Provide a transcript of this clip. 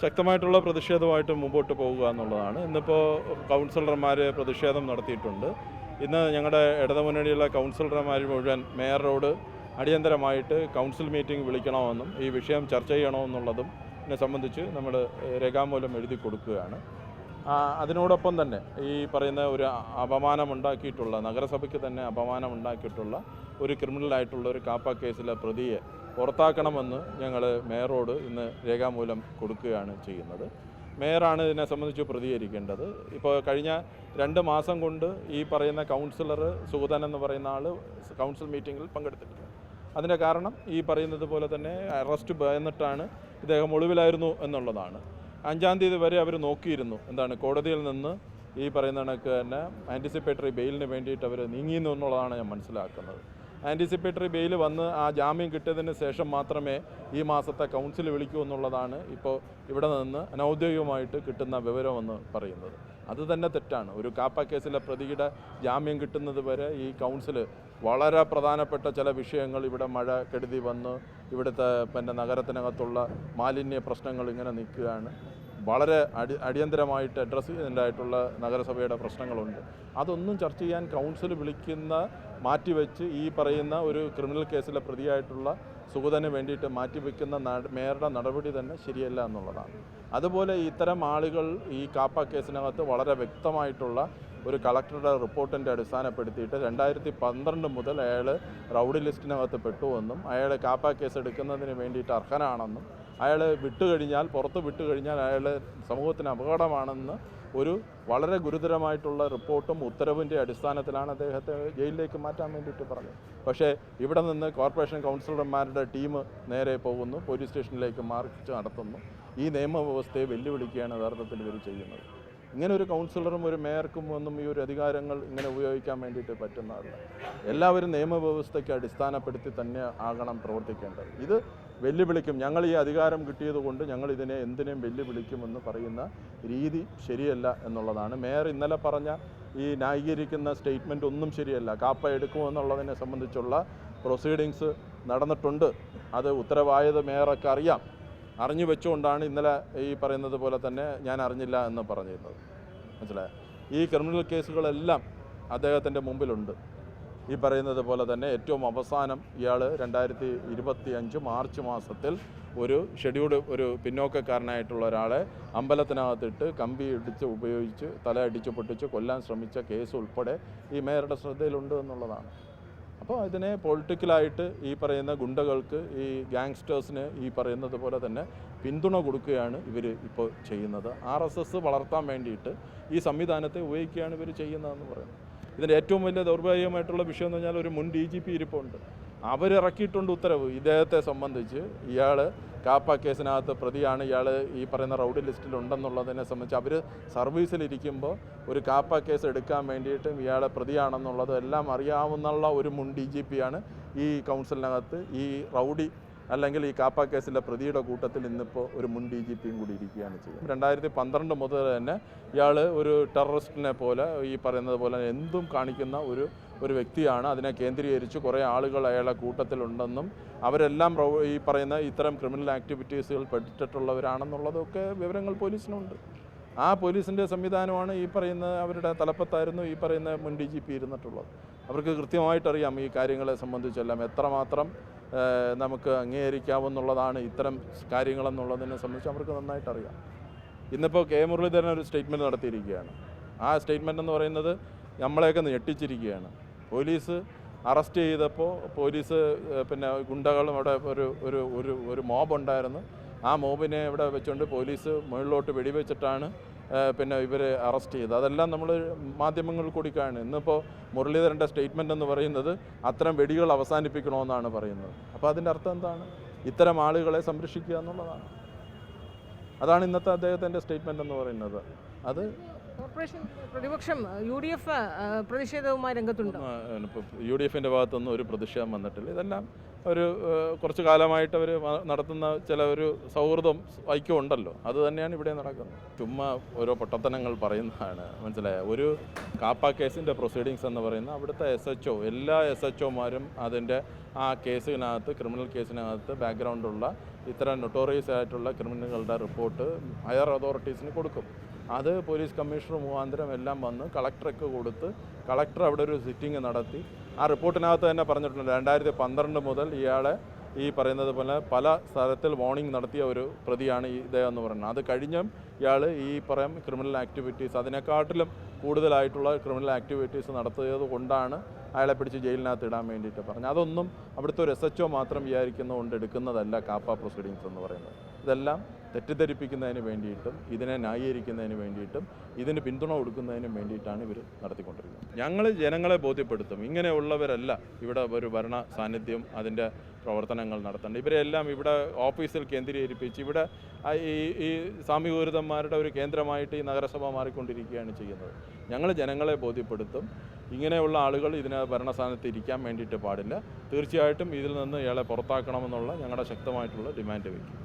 ശക്തമായിട്ടുള്ള പ്രതിഷേധമായിട്ട് മുമ്പോട്ട് പോകുക എന്നുള്ളതാണ്. ഇന്നിപ്പോൾ കൗൺസിലർമാർ പ്രതിഷേധം നടത്തിയിട്ടുണ്ട്. ഇന്ന് ഞങ്ങളുടെ ഇടതുമുന്നണിയുള്ള കൗൺസിലർമാർ മുഴുവൻ മേയറോട് അടിയന്തരമായിട്ട് കൗൺസിൽ മീറ്റിംഗ് വിളിക്കണമെന്നും ഈ വിഷയം ചർച്ച ചെയ്യണമെന്നുള്ളതും ഇതിനെ സംബന്ധിച്ച് നമ്മൾ രേഖാമൂലം എഴുതി കൊടുക്കുകയാണ്. അതിനോടൊപ്പം തന്നെ ഈ പറയുന്ന ഒരു അപമാനമുണ്ടാക്കിയിട്ടുള്ള, നഗരസഭയ്ക്ക് തന്നെ അപമാനമുണ്ടാക്കിയിട്ടുള്ള ഒരു ക്രിമിനലായിട്ടുള്ള ഒരു കാപ്പ കേസിലെ പ്രതിയെ പുറത്താക്കണമെന്ന് ഞങ്ങൾ മേയറോട് ഇന്ന് രേഖാമൂലം കൊടുക്കുകയാണ് ചെയ്യുന്നത്. മേയറാണ് ഇതിനെ സംബന്ധിച്ച് പ്രതികരിക്കേണ്ടത്. ഇപ്പോൾ കഴിഞ്ഞ 2 മാസം കൊണ്ട് ഈ പറയുന്ന കൗൺസിലർ സുഗതൻ എന്ന് പറയുന്ന ആൾ കൗൺസിൽ മീറ്റിങ്ങിൽ പങ്കെടുത്തിട്ടില്ല. അതിൻ്റെ കാരണം ഈ പറയുന്നത് പോലെ തന്നെ അറസ്റ്റ് ഭയന്നിട്ടാണ് ഇദ്ദേഹം ഒളിവിലായിരുന്നു എന്നുള്ളതാണ്. 5-ാം തീയതി വരെ അവർ നോക്കിയിരുന്നു, കോടതിയിൽ നിന്ന് ഈ പറയുന്ന കണക്ക് തന്നെ ആൻറ്റിസിപ്പേറ്ററി ബെയിലിന് വേണ്ടിയിട്ട് അവർ നീങ്ങിയിരുന്നു എന്നുള്ളതാണ് ഞാൻ മനസ്സിലാക്കുന്നത്. ആൻറ്റിസിപ്പേറ്ററി ബെയിൽ വന്ന് ആ ജാമ്യം കിട്ടിയതിന് ശേഷം മാത്രമേ ഈ മാസത്തെ കൗൺസിൽ വിളിക്കൂ എന്നുള്ളതാണ് ഇപ്പോൾ ഇവിടെ നിന്ന് അനൗദ്യോഗികമായിട്ട് കിട്ടുന്ന വിവരമെന്ന് പറയുന്നത്. അത് തന്നെ തെറ്റാണ്. ഒരു കാപ്പ കേസിലെ പ്രതിയുടെ ജാമ്യം കിട്ടുന്നത് വരെ ഈ കൗൺസിൽ വളരെ പ്രധാനപ്പെട്ട ചില വിഷയങ്ങൾ, ഇവിടെ മഴ കെടുതി വന്ന് ഇവിടുത്തെ നഗരത്തിനകത്തുള്ള മാലിന്യ പ്രശ്നങ്ങൾ ഇങ്ങനെ നിൽക്കുകയാണ്. വളരെ അടിയന്തരമായിട്ട് അഡ്രസ്സ് ചെയ്തതായിട്ടുള്ള നഗരസഭയുടെ പ്രശ്നങ്ങളുണ്ട്. അതൊന്നും ചർച്ച ചെയ്യാൻ കൗൺസിൽ വിളിക്കുന്ന മാറ്റിവെച്ച് ഈ പറയുന്ന ഒരു ക്രിമിനൽ കേസിലെ പ്രതിയായിട്ടുള്ള സുഗതന് വേണ്ടിയിട്ട് മാറ്റിവെക്കുന്ന മേയറുടെ നടപടി തന്നെ ശരിയല്ല എന്നുള്ളതാണ്. അതുപോലെ ഇത്തരം ആളുകൾ ഈ കാപ്പ കേസിനകത്ത് വളരെ വ്യക്തമായിട്ടുള്ള ഒരു കളക്ടറുടെ റിപ്പോർട്ടിൻ്റെ അടിസ്ഥാനപ്പെടുത്തിയിട്ട് 2012 മുതൽ അയാൾ റൗഡി ലിസ്റ്റിനകത്ത് പെട്ടുവെന്നും അയാൾ കാപ്പ കേസ് എടുക്കുന്നതിന് വേണ്ടിയിട്ട് അർഹനാണെന്നും അയാൾ പുറത്ത് വിട്ടുകഴിഞ്ഞാൽ അയാൾ സമൂഹത്തിന് അപകടമാണെന്ന് ഒരു വളരെ ഗുരുതരമായിട്ടുള്ള റിപ്പോർട്ടും ഉത്തരവിൻ്റെ അടിസ്ഥാനത്തിലാണ് അദ്ദേഹത്തെ ജയിലിലേക്ക് മാറ്റാൻ വേണ്ടിയിട്ട് പറഞ്ഞത്. പക്ഷേ ഇവിടെ നിന്ന് കോർപ്പറേഷൻ കൗൺസിലർമാരുടെ ടീം നേരെ പോകുന്നു, പോലീസ് സ്റ്റേഷനിലേക്ക് മാർച്ച് നടത്തുന്നു. ഈ നിയമവ്യവസ്ഥയെ വെല്ലുവിളിക്കുകയാണ് യഥാർത്ഥത്തിൽ ഇവർ ചെയ്യുന്നത്. ഇങ്ങനെ ഒരു കൗൺസിലറും ഒരു മേയർക്കും ഒന്നും ഈ ഒരു അധികാരങ്ങൾ ഇങ്ങനെ ഉപയോഗിക്കാൻ വേണ്ടിയിട്ട് പറ്റുന്നതല്ല. എല്ലാവരും നിയമവ്യവസ്ഥയ്ക്ക് അടിസ്ഥാനപ്പെടുത്തി തന്നെ ആകണം പ്രവർത്തിക്കേണ്ടത്. ഇത് വെല്ലുവിളിക്കും, ഞങ്ങൾ ഈ അധികാരം കിട്ടിയതുകൊണ്ട് ഞങ്ങൾ ഇതിനെ എന്തിനേയും വെല്ലുവിളിക്കുമെന്ന് പറയുന്ന രീതി ശരിയല്ല എന്നുള്ളതാണ്. മേയർ ഇന്നലെ പറഞ്ഞ ഈ ന്യായീകരിക്കുന്ന സ്റ്റേറ്റ്മെൻറ്റ് ഒന്നും ശരിയല്ല. കാപ്പ എടുക്കുമെന്നുള്ളതിനെ സംബന്ധിച്ചുള്ള പ്രൊസീഡിങ്സ് നടന്നിട്ടുണ്ട്. അത് ഉത്തരവായത് മേയറൊക്കെ അറിയാം. അറിഞ്ഞു വെച്ചുകൊണ്ടാണ് ഇന്നലെ ഈ പറയുന്നത് പോലെ തന്നെ ഞാൻ അറിഞ്ഞില്ല എന്ന് പറഞ്ഞിരുന്നത്. മനസ്സിലായോ? ഈ ക്രിമിനൽ കേസുകളെല്ലാം അദ്ദേഹത്തിൻ്റെ മുമ്പിലുണ്ട്. ഈ പറയുന്നത് പോലെ തന്നെ ഏറ്റവും അവസാനം ഇയാൾ 2025 മാർച്ച് മാസത്തിൽ ഒരു പിന്നോക്കക്കാരനായിട്ടുള്ള ഒരാളെ അമ്പലത്തിനകത്തിട്ട് കമ്പി ഉപയോഗിച്ച് തല അടിച്ച് പൊട്ടിച്ച് കൊല്ലാൻ ശ്രമിച്ച കേസ് ഉൾപ്പെടെ ഈ മേയറുടെ ശ്രദ്ധയിലുണ്ട് എന്നുള്ളതാണ്. അപ്പോൾ ഇതിനെ പൊളിറ്റിക്കലായിട്ട് ഈ പറയുന്ന ഗുണ്ടകൾക്ക്, ഈ ഗാങ്സ്റ്റേഴ്സിന് ഈ പറയുന്നത് പോലെ തന്നെ പിന്തുണ കൊടുക്കുകയാണ് ഇവർ ഇപ്പോൾ ചെയ്യുന്നത്. RSS വളർത്താൻ വേണ്ടിയിട്ട് ഈ സംവിധാനത്തെ ഉപയോഗിക്കുകയാണ് ഇവർ ചെയ്യുന്നതെന്ന് പറയുന്നത്. ഇതിൻ്റെ ഏറ്റവും വലിയ ദൗർഭാഗ്യമായിട്ടുള്ള വിഷയം എന്ന് പറഞ്ഞാൽ ഒരു മുൻ DGP ഇരിപ്പുണ്ട്. അവരിറക്കിയിട്ടുണ്ട് ഉത്തരവ് ഇദ്ദേഹത്തെ സംബന്ധിച്ച്. ഇയാൾ കാപ്പ കേസിനകത്ത് പ്രതിയാണ്, ഇയാൾ ഈ പറയുന്ന റൗഡി ലിസ്റ്റിലുണ്ടെന്നുള്ളതിനെ സംബന്ധിച്ച് അവർ സർവീസിലിരിക്കുമ്പോൾ ഒരു കാപ്പ കേസ് എടുക്കാൻ വേണ്ടിയിട്ടും ഇയാളെ പ്രതിയാണെന്നുള്ളത് എല്ലാം അറിയാവുന്നുള്ള ഒരു മുൻ DGP ആണ് ഈ കൗൺസിലിനകത്ത് ഈ റൗഡി അല്ലെങ്കിൽ ഈ കാപ്പ കേസിലെ പ്രതിയുടെ കൂട്ടത്തിൽ ഇന്നിപ്പോൾ ഒരു മുൻ DGPയും കൂടി ഇരിക്കുകയാണ് ചെയ്യുന്നത്. 2012 മുതൽ തന്നെ ഇയാൾ ഒരു ടെററിസ്റ്റിനെ പോലെ ഈ പറയുന്നത് പോലെ എന്തും കാണിക്കുന്ന ഒരു വ്യക്തിയാണ്. അതിനെ കേന്ദ്രീകരിച്ച് കുറേ ആളുകൾ അയാളെ കൂട്ടത്തിലുണ്ടെന്നും അവരെല്ലാം ഈ പറയുന്ന ഇത്തരം ക്രിമിനൽ ആക്ടിവിറ്റീസുകൾ പെട്ടിട്ടുള്ളവരാണെന്നുള്ളതൊക്കെ വിവരങ്ങൾ പോലീസിനുണ്ട്. ആ പോലീസിൻ്റെ സംവിധാനമാണ് ഈ പറയുന്ന അവരുടെ തലപ്പത്തായിരുന്നു ഈ പറയുന്ന മുൻ DGP ഇരുന്നിട്ടുള്ളത്. അവർക്ക് കൃത്യമായിട്ടറിയാം ഈ കാര്യങ്ങളെ സംബന്ധിച്ചെല്ലാം എത്രമാത്രം നമുക്ക് അംഗീകരിക്കാവുന്നതാണ് ഇത്തരം കാര്യങ്ങളെന്നുള്ളതിനെ സംബന്ധിച്ച് അവർക്ക് നന്നായിട്ടറിയാം. ഇന്നിപ്പോൾ K. മുരളീധരൻ ഒരു സ്റ്റേറ്റ്മെൻറ്റ് നടത്തിയിരിക്കുകയാണ്. ആ സ്റ്റേറ്റ്മെൻ്റ് എന്ന് പറയുന്നത് നമ്മളെയൊക്കെ ഞെട്ടിച്ചിരിക്കുകയാണ്. പോലീസ് അറസ്റ്റ് ചെയ്തപ്പോൾ ഗുണ്ടകളും അവിടെ ഒരു മോബ് ഉണ്ടായിരുന്നു. ആ മോബിനെ ഇവിടെ വെച്ചുകൊണ്ട് പോലീസ് മുകളിലോട്ട് വെടിവെച്ചിട്ടാണ് ഇവരെ അറസ്റ്റ് ചെയ്തത്. അതെല്ലാം നമ്മൾ മാധ്യമങ്ങളിൽ കൂടി കാണും. ഇന്നിപ്പോൾ മുരളീധരൻ്റെ സ്റ്റേറ്റ്മെൻ്റ് എന്ന് പറയുന്നത് അത്തരം വെടികൾ അവസാനിപ്പിക്കണമെന്നാണ് പറയുന്നത്. അപ്പോൾ അതിൻ്റെ അർത്ഥം എന്താണ്? ഇത്തരം ആളുകളെ സംരക്ഷിക്കുക എന്നുള്ളതാണ്. അതാണ് ഇന്നത്തെ അദ്ദേഹത്തിൻ്റെ സ്റ്റേറ്റ്മെൻ്റ് എന്ന് പറയുന്നത്. അത് കോർപ്പറേഷൻ പ്രതിപക്ഷം UDF പ്രതിഷേധവുമായി രംഗത്തുണ്ട്. UDFിൻ്റെ ഭാഗത്തുനിന്നും ഒരു പ്രതിഷേധം വന്നിട്ടില്ല. ഇതെല്ലാം ഒരു കുറച്ച് കാലമായിട്ട് അവർ നടത്തുന്ന ചില ഒരു സൗഹൃദം ഐക്യമുണ്ടല്ലോ, അത് തന്നെയാണ് ഇവിടെ നടക്കുന്നത്. ചുമ്മാ ഓരോ പൊട്ടത്തനങ്ങൾ പറയുന്നതാണ്, മനസ്സിലായ. ഒരു കാപ്പ കേസിൻ്റെ പ്രൊസീഡിങ്സ് എന്ന് പറയുന്ന അവിടുത്തെ SHO, എല്ലാ SHOമാരും അതിൻ്റെ ആ കേസിനകത്ത്, ക്രിമിനൽ കേസിനകത്ത് ബാക്ക്ഗ്രൗണ്ടുള്ള ഇത്തരം നൊട്ടോറിയസ് ആയിട്ടുള്ള ക്രിമിനലുകളുടെ റിപ്പോർട്ട് ഹയർ അതോറിറ്റീസിന് കൊടുക്കും. അത് പോലീസ് കമ്മീഷണർ മുഖാന്തരം എല്ലാം വന്ന് കളക്ടർക്ക് കൊടുത്ത് കളക്ടർ അവിടെ ഒരു സിറ്റിംഗ് നടത്തി. ആ റിപ്പോർട്ടിനകത്ത് തന്നെ പറഞ്ഞിട്ടുണ്ട് 2012 മുതൽ ഇയാളെ ഈ പറയുന്നത് പോലെ പല സ്ഥലത്തിൽ വാർണിംഗ് നടത്തിയ ഒരു പ്രതിയാണ് ഇദ്ദേഹം എന്ന് പറയുന്നത്. അത് കഴിഞ്ഞും ഇയാൾ ഈ പറയും ക്രിമിനൽ ആക്ടിവിറ്റീസ്, അതിനെക്കാട്ടിലും കൂടുതലായിട്ടുള്ള ക്രിമിനൽ ആക്ടിവിറ്റീസ് നടത്തിയത് കൊണ്ടാണ് അയാളെ പിടിച്ച് ജയിലിനകത്ത് ഇടാൻ വേണ്ടിയിട്ട് പറഞ്ഞത്. അതൊന്നും അവിടുത്തെ ഒരു SHO മാത്രം വിചാരിക്കുന്നതുകൊണ്ട് എടുക്കുന്നതല്ല കാപ്പ പ്രൊസീഡിങ്സ് എന്ന് പറയുന്നത്. ഇതെല്ലാം തെറ്റിദ്ധരിപ്പിക്കുന്നതിന് വേണ്ടിയിട്ടും ഇതിനെ ന്യായീകരിക്കുന്നതിന് വേണ്ടിയിട്ടും ഇതിന് പിന്തുണ കൊടുക്കുന്നതിനും വേണ്ടിയിട്ടാണ് ഇവർ നടത്തിക്കൊണ്ടിരിക്കുന്നത്. ഞങ്ങൾ ജനങ്ങളെ ബോധ്യപ്പെടുത്തും, ഇങ്ങനെയുള്ളവരല്ല ഇവിടെ ഒരു ഭരണ സാന്നിധ്യം അതിൻ്റെ പ്രവർത്തനങ്ങൾ നടത്തേണ്ടത്. ഇവരെല്ലാം ഇവിടെ ഓഫീസിൽ കേന്ദ്രീകരിപ്പിച്ച് ഇവിടെ ഈ സാമൂഹിക വിരുദ്ധന്മാരുടെ ഒരു കേന്ദ്രമായിട്ട് ഈ നഗരസഭ മാറിക്കൊണ്ടിരിക്കുകയാണ് ചെയ്യുന്നത്. ഞങ്ങൾ ജനങ്ങളെ ബോധ്യപ്പെടുത്തും, ഇങ്ങനെയുള്ള ആളുകൾ ഇതിന് ഭരണസ്ഥാനത്ത് ഇരിക്കാൻ വേണ്ടിയിട്ട് പാടില്ല. തീർച്ചയായിട്ടും ഇതിൽ നിന്ന് ഇയാളെ പുറത്താക്കണമെന്നുള്ള ഞങ്ങളുടെ ശക്തമായിട്ടുള്ള ഡിമാൻഡ് വയ്ക്കും.